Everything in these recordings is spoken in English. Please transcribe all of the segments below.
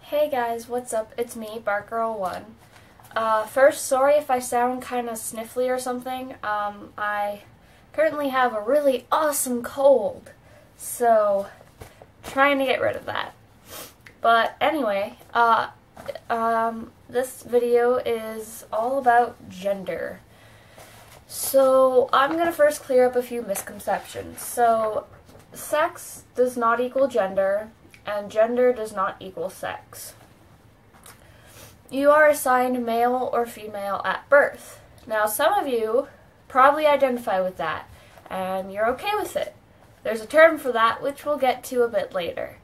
Hey guys, what's up? It's me, Barkgirl1. First, sorry if I sound kind of sniffly or something. I currently have a really awesome cold, so trying to get rid of that. But anyway, this video is all about gender. So I'm going to first clear up a few misconceptions. So sex does not equal gender, and gender does not equal sex. You are assigned male or female at birth. Now, some of you probably identify with that, and you're okay with it. There's a term for that, which we'll get to a bit later.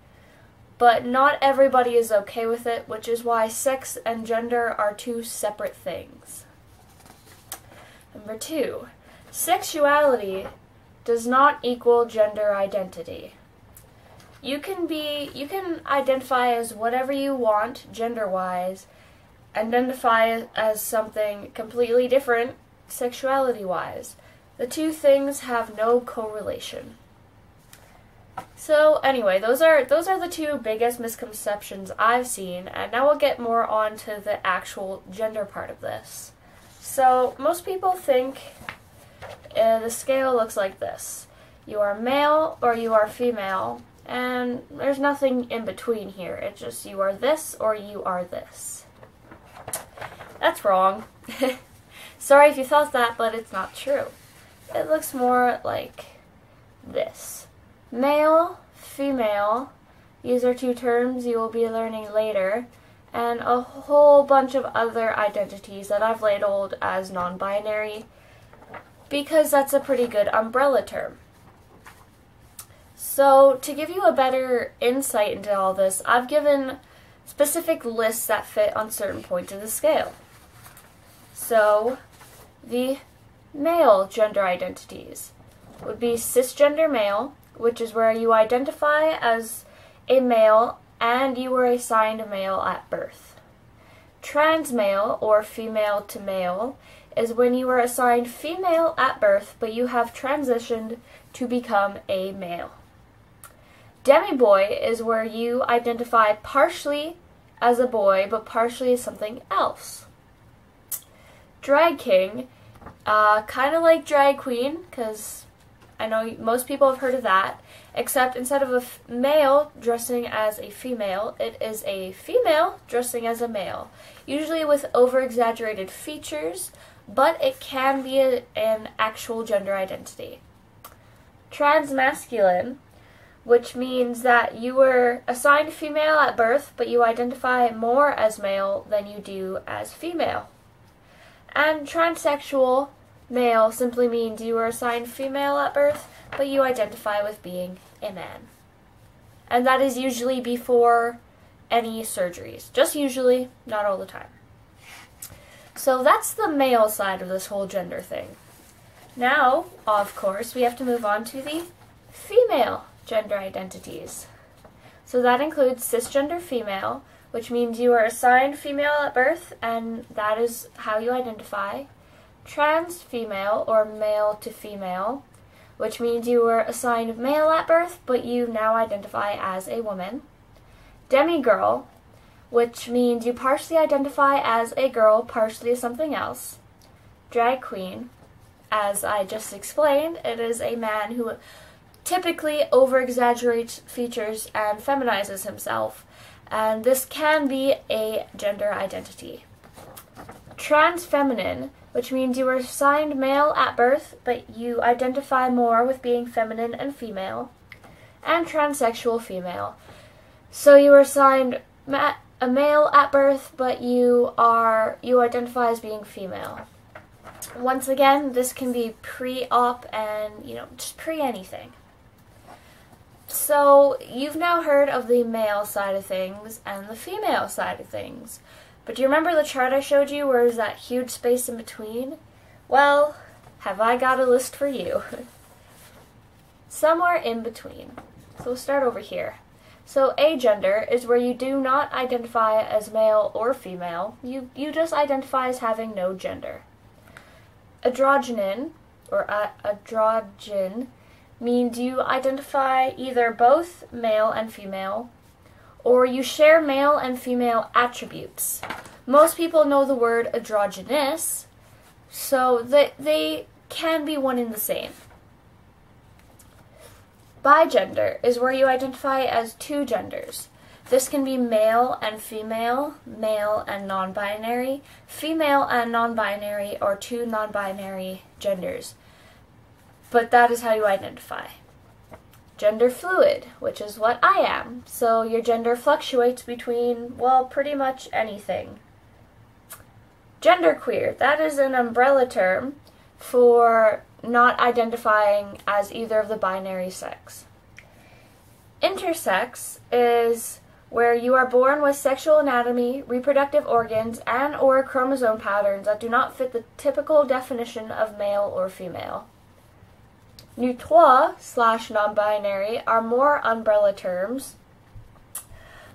But not everybody is okay with it, which is why sex and gender are two separate things. Number 2, sexuality does not equal gender identity. You can identify as whatever you want, gender-wise, identify as something completely different, sexuality-wise. The two things have no correlation. So anyway, those are the two biggest misconceptions I've seen, and now we'll get more onto the actual gender part of this. So most people think the scale looks like this. You are male or you are female. And there's nothing in between here. It's just you are this or you are this. That's wrong. Sorry if you thought that, but it's not true. It looks more like this. Male, female, these are two terms you will be learning later, and a whole bunch of other identities that I've labeled as non-binary, because that's a pretty good umbrella term. So, to give you a better insight into all this, I've given specific lists that fit on certain points of the scale. So, the male gender identities would be cisgender male, which is where you identify as a male and you were assigned a male at birth. Trans male, or female to male, is when you were assigned female at birth, but you have transitioned to become a male. Demi-boy is where you identify partially as a boy, but partially as something else. Drag king, kind of like drag queen, because I know most people have heard of that, except instead of a male dressing as a female, it is a female dressing as a male, usually with over-exaggerated features, but it can be an actual gender identity. Transmasculine, which means that you were assigned female at birth, but you identify more as male than you do as female. And transsexual male simply means you were assigned female at birth, but you identify with being a man. And that is usually before any surgeries. Just usually, not all the time. So that's the male side of this whole gender thing. Now, of course, we have to move on to the female gender identities. So that includes cisgender female, which means you are assigned female at birth and that is how you identify. Trans female, or male to female, which means you were assigned male at birth but you now identify as a woman. Demigirl, which means you partially identify as a girl, partially as something else. Drag queen, as I just explained, it is a man who typically over-exaggerates features and feminizes himself, and this can be a gender identity. Transfeminine, which means you were assigned male at birth, but you identify more with being feminine and female. And transsexual female, so you were assigned a male at birth, but you identify as being female. Once again, this can be pre-op and, just pre-anything. So, you've now heard of the male side of things and the female side of things. But do you remember the chart I showed you where there's that huge space in between? Well, have I got a list for you. Somewhere in between. So we'll start over here. So agender is where you do not identify as male or female. You just identify as having no gender. Androgyne, or androgyne, means you identify either both male and female, or you share male and female attributes. Most people know the word androgynous, so they can be one and the same. Bigender is where you identify as two genders. This can be male and female, male and non-binary, female and non-binary, or two non-binary genders. But that is how you identify. Gender fluid, which is what I am. So your gender fluctuates between, well, pretty much anything. Genderqueer, that is an umbrella term for not identifying as either of the binary sex. Intersex is where you are born with sexual anatomy, reproductive organs, and or chromosome patterns that do not fit the typical definition of male or female. Neutre/non-binary are more umbrella terms,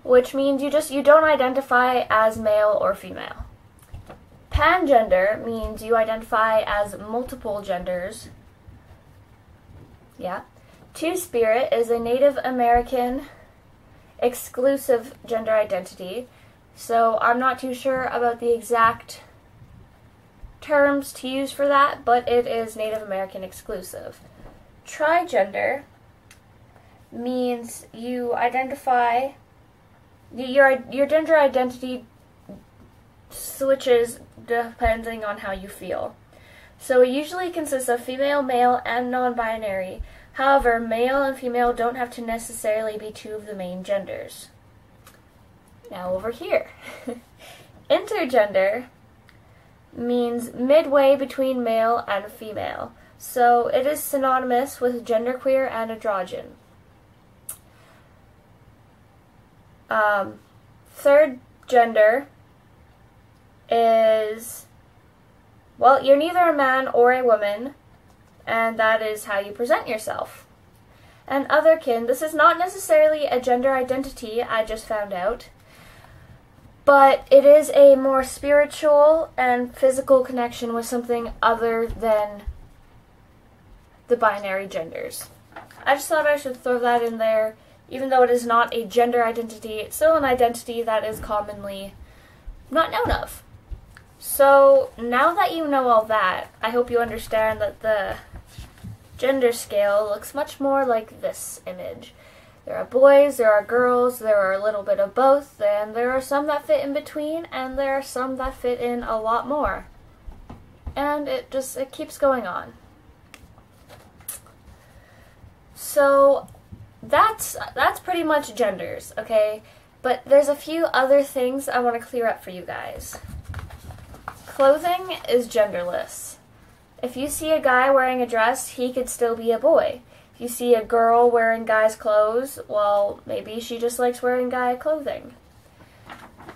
which means you don't identify as male or female. Pangender means you identify as multiple genders. Yeah. Two-spirit is a Native American exclusive gender identity, so I'm not too sure about the exact terms to use for that, but it is Native American exclusive. Trigender means you identify, your gender identity switches depending on how you feel. So it usually consists of female, male, and non-binary. However, male and female don't have to necessarily be two of the main genders. Now over here. Intergender means midway between male and female. So it is synonymous with genderqueer and androgen. Third gender is, well, you're neither a man or a woman, and that is how you present yourself. And otherkin, this is not necessarily a gender identity, I just found out, but it is a more spiritual and physical connection with something other than the binary genders. I just thought I should throw that in there. Even though it is not a gender identity, it's still an identity that is commonly not known of. So now that you know all that, I hope you understand that the gender scale looks much more like this image. There are boys, there are girls, there are a little bit of both, and there are some that fit in between, and there are some that fit in a lot more. And it keeps going on. So that's pretty much genders, okay? But there's a few other things I want to clear up for you guys. Clothing is genderless. If you see a guy wearing a dress, he could still be a boy. If you see a girl wearing guy's clothes, well, maybe she just likes wearing guy clothing.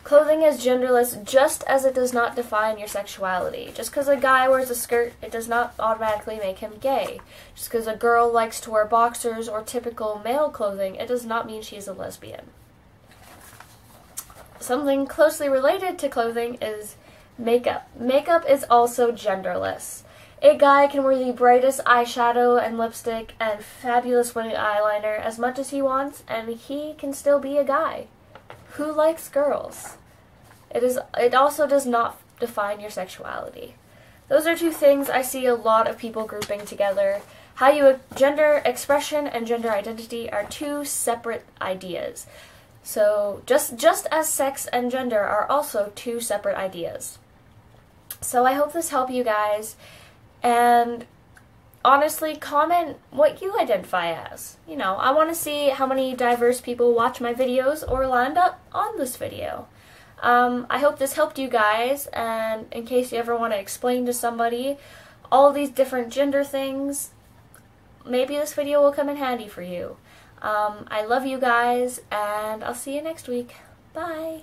Clothing is genderless just as it does not define your sexuality. Just because a guy wears a skirt, it does not automatically make him gay. Just because a girl likes to wear boxers or typical male clothing, it does not mean she is a lesbian. Something closely related to clothing is makeup. Makeup is also genderless. A guy can wear the brightest eyeshadow and lipstick and fabulous winged eyeliner as much as he wants, and he can still be a guy. Who likes girls? It also does not define your sexuality. Those are two things I see a lot of people grouping together. Gender expression and gender identity are two separate ideas. So just as sex and gender are also two separate ideas. So I hope this helped you guys, and honestly, comment what you identify as. You know, I want to see how many diverse people watch my videos or land up on this video. I hope this helped you guys, and in case you ever want to explain to somebody all these different gender things, maybe this video will come in handy for you. I love you guys, and I'll see you next week. Bye!